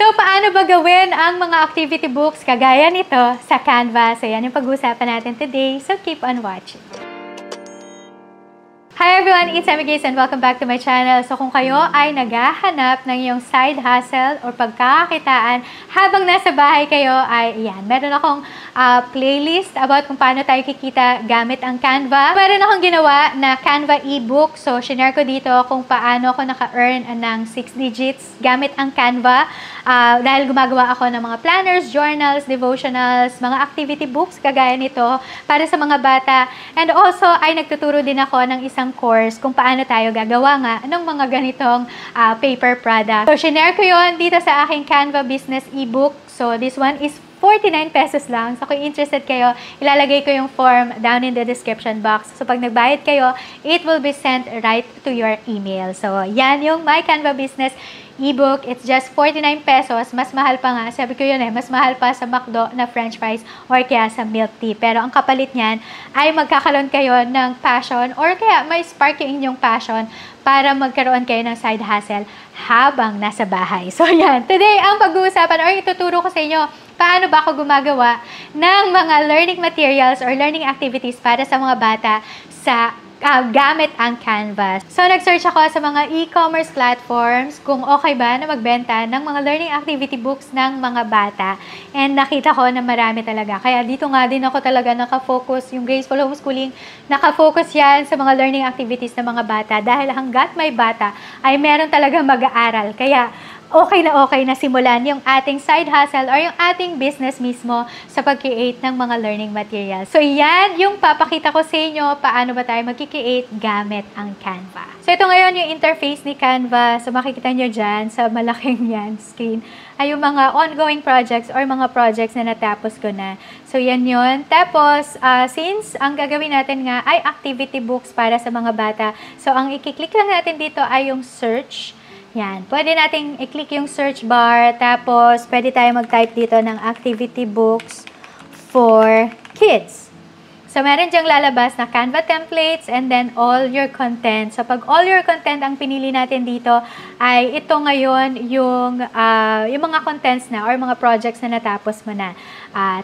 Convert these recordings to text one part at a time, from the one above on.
So, paano ba gawin ang mga activity books kagaya nito sa Canva? So, yan yung pag-uusapan natin today. So, keep on watching. Hi everyone, it's Emmy Gaze and welcome back to my channel. So kung kayo ay naghahanap ng iyong side hustle or pagkakakitaan habang nasa bahay kayo, ay yan, meron akong playlist about kung paano tayo kikita gamit ang Canva. Meron akong ginawa na Canva ebook. So shinare ko dito kung paano ako naka-earn ng 6 digits gamit ang Canva. Dahil gumagawa ako ng mga planners, journals, devotionals, mga activity books kagaya nito para sa mga bata. And also ay nagtuturo din ako ng isang course kung paano tayo gagawa nga ng mga ganitong paper product. So, shinare ko yon dito sa aking Canva Business ebook. So, this one is 49 pesos lang. So, kung interested kayo, ilalagay ko yung form down in the description box. So, pag nagbayad kayo, it will be sent right to your email. So, yan yung My Canva Business ebook. It's just 49 pesos. Mas mahal pa nga. Sabi ko yun mas mahal pa sa McDo na french fries or kaya sa milk tea. Pero ang kapalit niyan ay magkakaroon kayo ng passion or kaya may spark yung inyong passion para magkaroon kayo ng side hustle habang nasa bahay. So yan. Today, ang pag-uusapan or ituturo ko sa inyo paano ba ako gumagawa ng mga learning materials or learning activities para sa mga bata sa gamit ang Canva. So, nag-search ako sa mga e-commerce platforms kung okay ba na magbenta ng mga learning activity books ng mga bata. And nakita ko na marami talaga. Kaya dito nga din ako talaga nakafocus, yung Graceful Homeschooling, nakafocus yan sa mga learning activities ng mga bata. Dahil hanggat may bata, ay meron talaga mag-aaral. Kaya, okay na simulan yung ating side hustle or yung ating business mismo sa pag-create ng mga learning materials. So, yan yung papakita ko sa inyo paano ba tayo mag-create gamit ang Canva. So, ito ngayon yung interface ni Canva. So, makikita nyo dyan sa malaking yan screen ay yung mga ongoing projects or mga projects na natapos ko na. So, yan yun. Tapos, since ang gagawin natin nga ay activity books para sa mga bata, so, ang i-click lang natin dito ay yung search. Yan. Pwede nating i-click yung search bar. Tapos, pwede tayo mag-type dito ng activity books for kids. So, meron dyang lalabas na Canva templates and then all your content. So, pag all your content ang pinili natin dito, ay ito ngayon yung mga contents na or mga projects na natapos mo na.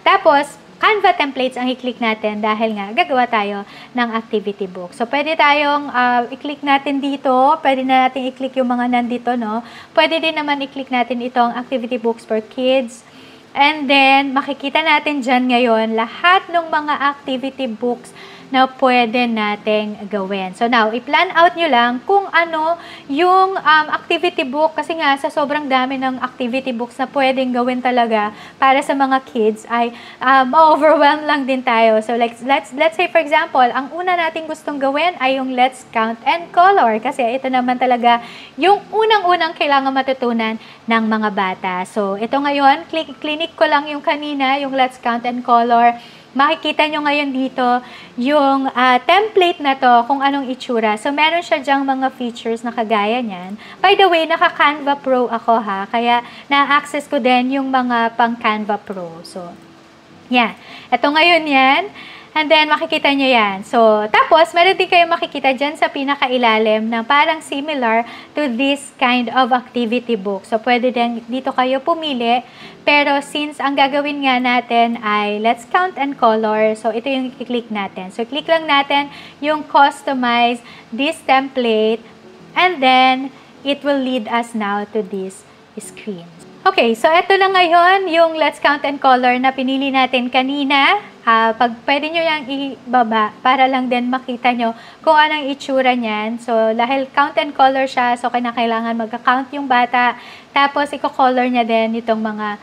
Tapos, Canva templates ang i-click natin dahil nga gagawa tayo ng activity book. So, pwede tayong i-click natin dito. Pwede na natin i-click yung mga nandito, no? Pwede din naman i-click natin itong activity books for kids. And then, makikita natin dyan ngayon lahat ng mga activity books na pwede nating gawin. So now, i-plan out nyo lang kung ano yung activity book kasi nga sa sobrang dami ng activity books na pwedeng gawin talaga para sa mga kids ay ma-overwhelm lang din tayo. So like, let's say for example, ang una nating gustong gawin ay yung Let's Count and Color kasi ito naman talaga yung unang-unang kailangan matutunan ng mga bata. So ito ngayon, clinic ko lang yung kanina, yung Let's Count and Color. Makikita nyo ngayon dito yung template na to kung anong itsura. So, meron siya dyang mga features na kagaya niyan. By the way, naka-Canva Pro ako ha. Kaya, na-access ko din yung mga pang Canva Pro. So, yan. Ito ngayon yan. And then, makikita nyo yan. So, tapos, meron din kayo makikita dyan sa pinakailalim na parang similar to this kind of activity book. So, pwede din dito kayo pumili. Pero, since ang gagawin nga natin ay Let's Count and Color, so, ito yung i-click natin. So, click lang natin yung Customize this template. And then, it will lead us now to this screen. Okay, so ito na ngayon yung Let's Count and Color na pinili natin kanina. Pwede nyo yung ibaba para lang din makita nyo kung anong itsura niyan. So, dahil count and color siya, so kailangan magka-count yung bata. Tapos, i-color niya din itong mga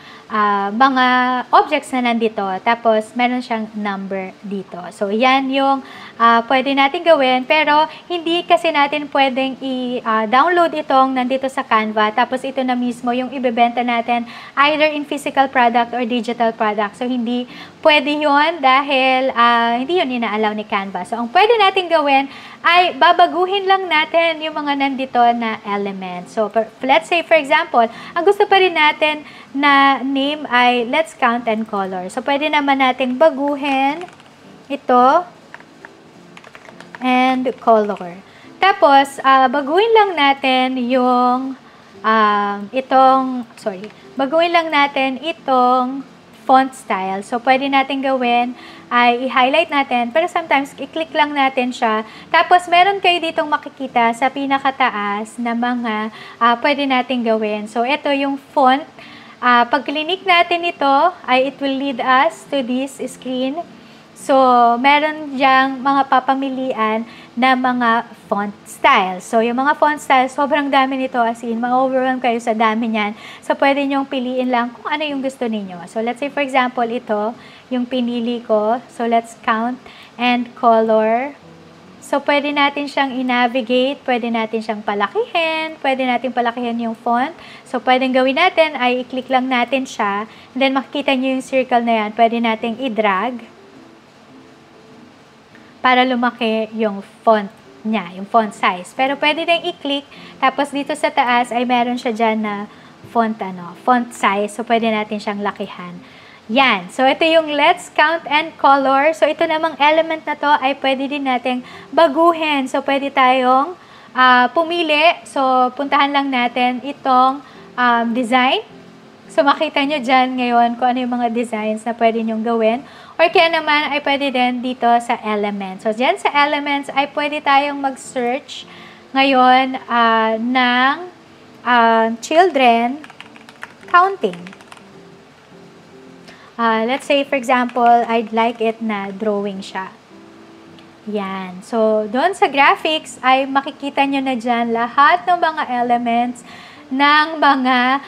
objects na nandito. Tapos, meron siyang number dito. So, yan yung pwede natin gawin. Pero, hindi kasi natin pwedeng i-download itong nandito sa Canva. Tapos, ito na mismo yung ibebenta natin either in physical product or digital product. So, hindi pwede yun dahil hindi yun inaalaw ni Canva. So, ang pwede natin gawin ay babaguhin lang natin yung mga nandito na elements. So, let's say, for example, ang gusto pa rin natin na name ay Let's Count and Color. So, pwede naman nating baguhin ito and color. Tapos, baguhin lang natin yung baguhin lang natin itong font style. So, pwede natin gawin ay i-highlight natin, pero sometimes i-click lang natin siya. Tapos, meron kayo ditong makikita sa pinakataas na mga pwede natin gawin. So, ito yung font. Pag click natin ito, ay it will lead us to this screen. So, meron diyang mga papamilian na mga font style. So, yung mga font style, sobrang dami nito, as in, ma-overwhelm kayo sa dami niyan. So, pwede nyong piliin lang kung ano yung gusto ninyo. So, let's say, for example, ito, yung pinili ko. So, let's count and color. So, pwede natin siyang i-navigate, pwede natin siyang palakihin, pwede natin palakihin yung font. So, pwedeng gawin natin ay i-click lang natin siya. And then, makikita nyo yung circle na yan. Pwede natin i-drag para lumaki yung font niya, yung font size. Pero pwede din i-click, tapos dito sa taas ay meron siya dyan na font size. So, pwede natin siyang lakihan. Yan. So, ito yung let's count and color. So, ito namang element na to ay pwede din nating baguhin. So, pwede tayong pumili. So, puntahan lang natin itong design. So, makita nyo dyan ngayon kung ano yung mga designs na pwede nyong gawin. Or kaya naman ay pwede din dito sa elements. So, dyan sa elements ay pwede tayong mag-search ngayon ng children counting. Let's say, for example, I'd like it na drawing siya. Yan. So, doon sa graphics ay makikita nyo na dyan lahat ng mga elements ng mga,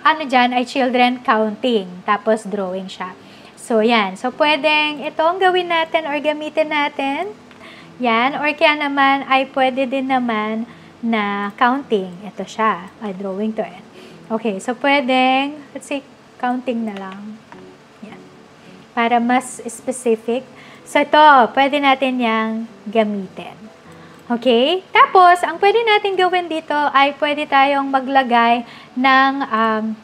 ano dyan ay children counting. Tapos, drawing siya. So, yan. So, pwedeng itong gawin natin or gamitin natin. Yan. Or kaya naman ay pwede din naman na counting. Ito siya. Ay, drawing to eh. Okay. So, pwedeng, let's say, counting na lang. Yan. Para mas specific. So, ito, pwede natin yang gamitin. Okay? Tapos, ang pwede natin gawin dito ay pwede tayong maglagay ng,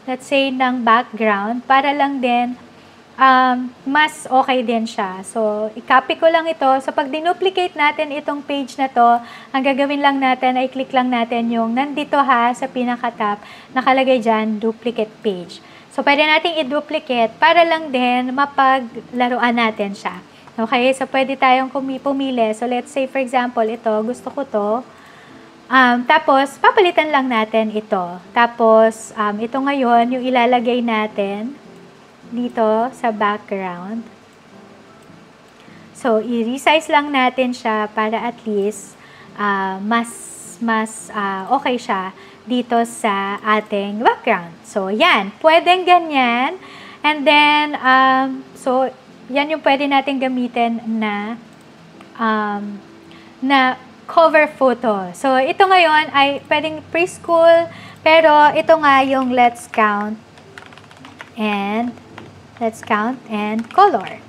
let's say, ng background para lang din mas okay din siya. So, i-copy ko lang ito. So, pag dinuplicate natin itong page na to, ang gagawin lang natin ay click lang natin yung nandito sa pinaka-top, nakalagay dyan, duplicate page. So, pwede nating i-duplicate para lang din mapaglaruan natin siya. Okay? So, pwede tayong pumili. So, let's say, for example, ito, gusto ko to. Tapos, papalitan lang natin ito. Tapos, ito ngayon, yung ilalagay natin dito sa background. So, i-resize lang natin siya para at least mas okay siya dito sa ating background. So, yan. Pwedeng ganyan. And then, so, yan yung pwede natin gamitin na cover photo. So, ito ngayon ay pwedeng preschool, pero ito nga yung let's count and color.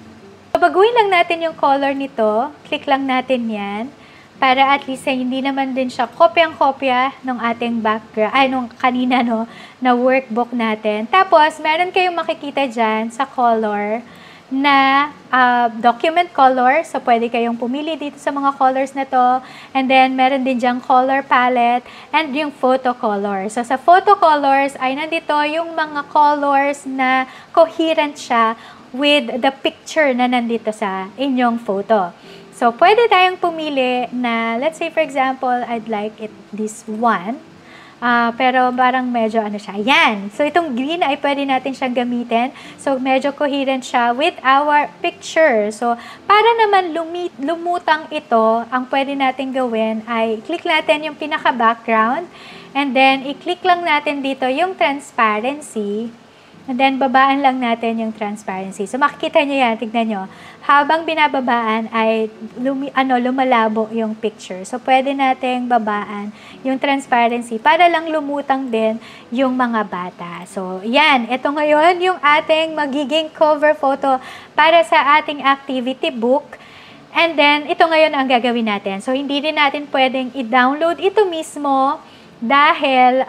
So, baguhin lang natin yung color nito. Click lang natin yan. Para at least hindi naman din siya kopyang-kopya ng ating background, nung kanina, na workbook natin. Tapos, meron kayong makikita dyan sa color na document color. So, pwede kayong pumili dito sa mga colors na to. And then, meron din dyang color palette and yung photo color. So, sa photo colors ay nandito yung mga colors na coherent siya with the picture na nandito sa inyong photo. So, pwede tayong pumili na, let's say, for example, I'd like it this one. Pero parang medyo siya. Yan. So, itong green ay pwede natin siyang gamitin. So, medyo coherent siya with our picture. So, para naman lumutang ito, ang pwede natin gawin ay click natin yung pinaka-background. And then, i-click lang natin dito yung transparency. And then, babaan lang natin yung transparency. So, makikita nyo yan. Tignan nyo. Habang binababaan ay lumalabo yung picture. So, pwede nating babaan yung transparency para lang lumutang din yung mga bata. So, yan. Ito ngayon yung ating magiging cover photo para sa ating activity book. And then, ito ngayon ang gagawin natin. So, hindi din natin pwedeng i-download ito mismo dahil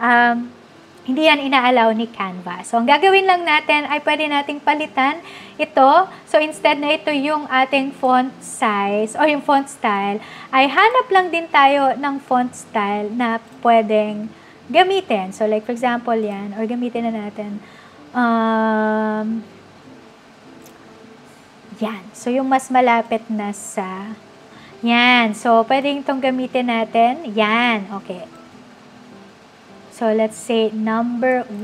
hindi yan inaalaw ni Canva. So, ang gagawin lang natin ay pwede nating palitan ito. So, instead na ito yung ating font size o yung font style, ay hanap lang din tayo ng font style na pwedeng gamitin. So, like for example, yan, or gamitin na natin. Yan. So, yung mas malapit na sa, yan. So, pwedeng itong gamitin natin. Yan. Okay. So, let's say, number 1.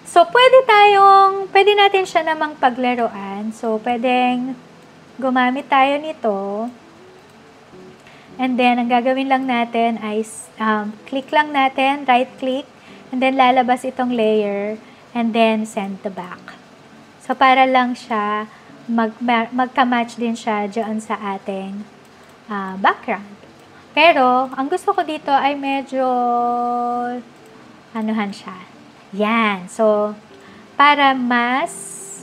So, pwede natin siya namang paglaruan. So, pwedeng gumamit tayo nito. And then, ang gagawin lang natin ay, click lang natin, right click, and then lalabas itong layer, and then send to back. So, para lang siya, magka-match din siya dyan sa ating background. Pero, ang gusto ko dito ay medyo, anuhan siya. Yan. So, para mas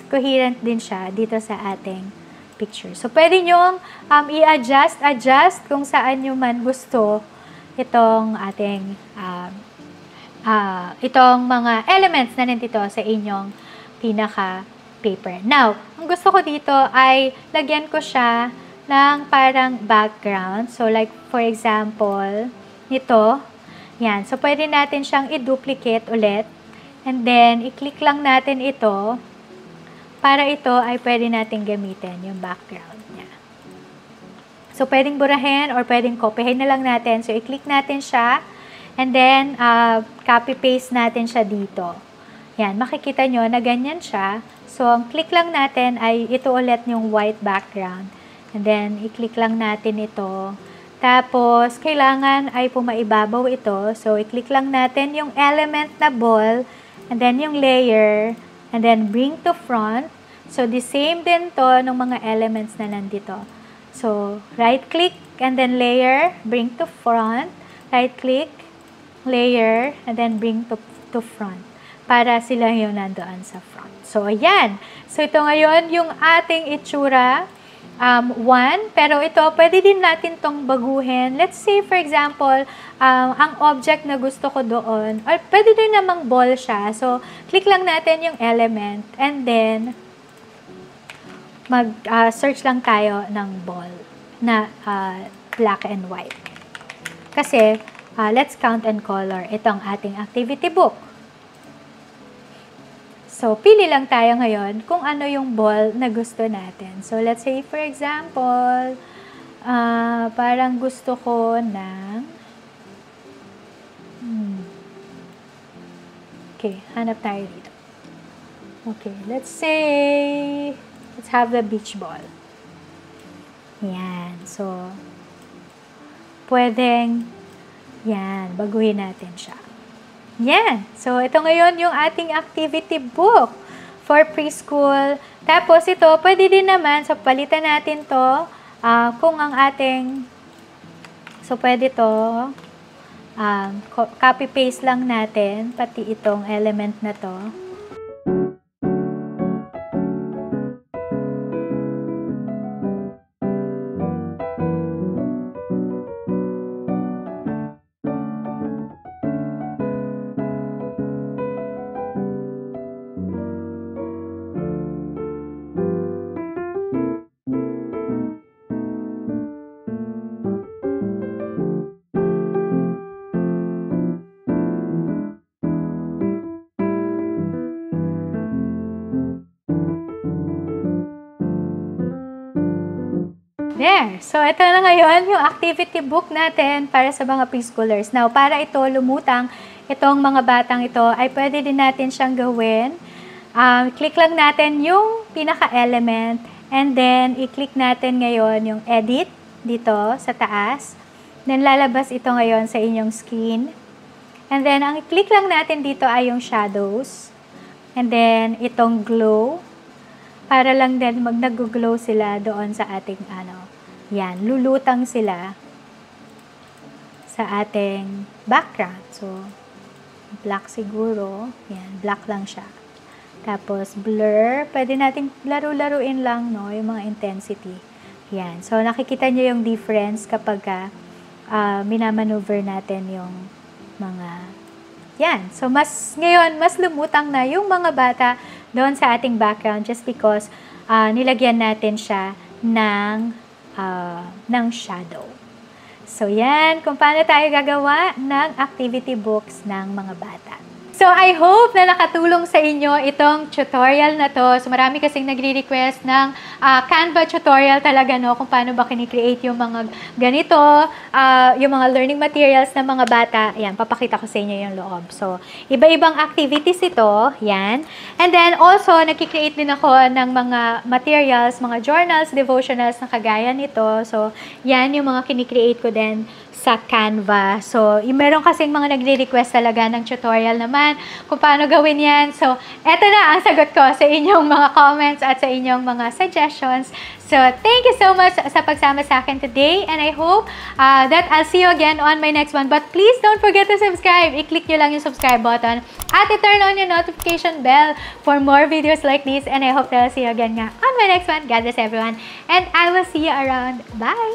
coherent din siya dito sa ating picture. So, pwede nyo i-adjust kung saan nyo man gusto itong ating itong mga elements na nandito sa inyong pinaka-paper. Now, ang gusto ko dito ay lagyan ko siya ng parang background. So, like, for example, ito. Yan. So, pwede natin siyang i-duplicate ulit. And then, i-click lang natin ito para ito ay pwede natin gamitin yung background niya. So, pwedeng burahin or pwedeng copyhin na lang natin. So, i-click natin siya and then, copy-paste natin siya dito. Yan, makikita nyo na ganyan siya. So, ang click lang natin ay ito ulit yung white background. And then, i-click lang natin ito. Tapos, kailangan ay pumaibabaw ito. So, i-click lang natin yung element na ball. And then, yung layer, and then, bring to front. So, the same din to ng mga elements na nandito. So, right-click, and then layer, bring to front. Right-click, layer, and then bring to front. Para sila yung nandoon sa front. So, ayan. So, ito ngayon yung ating itsura. 1, pero ito, pwede din natin tong baguhin. Let's say, for example, ang object na gusto ko doon, or pwede din namang ball siya. So, click lang natin yung element, and then, mag-search lang tayo ng ball na black and white. Kasi, let's count and color itong ating activity book. So, pili lang tayo ngayon kung ano yung ball na gusto natin. So, let's say, for example, parang gusto ko ng, okay, hanap tayo dito. Okay, let's say, let's have the beach ball. Yan. So, pwedeng, yan, baguhin natin siya. Yan. So, ito ngayon yung ating activity book for preschool. Tapos, ito, pwede din naman, so, palitan natin to kung ang ating, so, pwede to, copy-paste lang natin, pati itong element na to. There. So, ito na ngayon yung activity book natin para sa mga preschoolers. Now, para ito lumutang, itong mga batang ito, ay pwede din natin siyang gawin. Click lang natin yung pinaka-element and then, i-click natin ngayon yung edit dito sa taas. Then, lalabas ito ngayon sa inyong screen. And then, ang i-click lang natin dito ay yung shadows. And then, itong glow. Para lang din nag-glow sila doon sa ating yan, lulutang sila sa ating background. So, black siguro. Yan, black lang siya. Tapos, blur. Pwede natin laro-laruin lang, no, yung mga intensity. Yan. So, nakikita nyo yung difference kapag minamaneuver natin yung mga yan. So, ngayon, mas lumutang na yung mga bata doon sa ating background just because nilagyan natin siya ng shadow. So, yan, kung paano tayo gagawa ng activity books ng mga bata. So, I hope na nakatulong sa inyo itong tutorial na to. So, marami kasing nagre-request ng Canva tutorial talaga, no? Kung paano ba kinikreate yung mga ganito, yung mga learning materials ng mga bata. Ayan, papakita ko sa inyo yung loob. So, iba-ibang activities ito. Yan. And then, also, nagkikreate din ako ng mga materials, mga journals, devotionals na kagaya nito. So, yan yung mga kinikreate ko din sa Canva. So, meron kasing mga nagre-request talaga ng tutorial naman kung paano gawin yan. So, eto na ang sagot ko sa inyong mga comments at sa inyong mga suggestions. So, thank you so much sa pagsama sa akin today, and I hope that I'll see you again on my next one. But please don't forget to subscribe. I-click nyo lang yung subscribe button at i-turn on your notification bell for more videos like this, and I hope that I'll see you again nga on my next one. God bless everyone, and I will see you around. Bye!